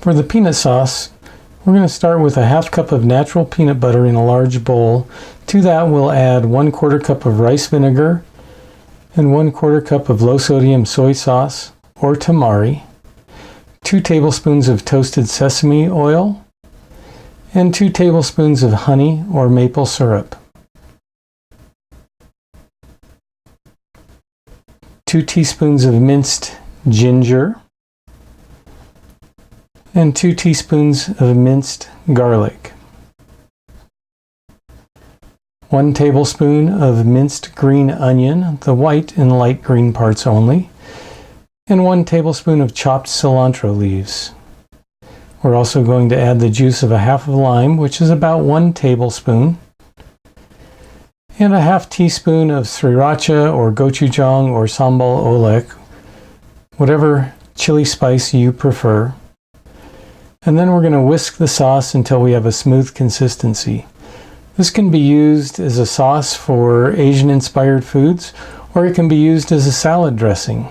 For the peanut sauce, we're going to start with a ½ cup of natural peanut butter in a large bowl. To that we'll add 1/4 cup of rice vinegar and 1/4 cup of low sodium soy sauce or tamari, 2 tablespoons of toasted sesame oil, and 2 tablespoons of honey or maple syrup, 2 teaspoons of minced ginger, and 2 teaspoons of minced garlic, 1 tablespoon of minced green onion, the white and light green parts only, and 1 tablespoon of chopped cilantro leaves. We're also going to add the juice of a half of lime, which is about 1 tablespoon, and a ½ teaspoon of sriracha or gochujang or sambal oelek, whatever chili spice you prefer. And then we're going to whisk the sauce until we have a smooth consistency. This can be used as a sauce for Asian-inspired foods, or it can be used as a salad dressing.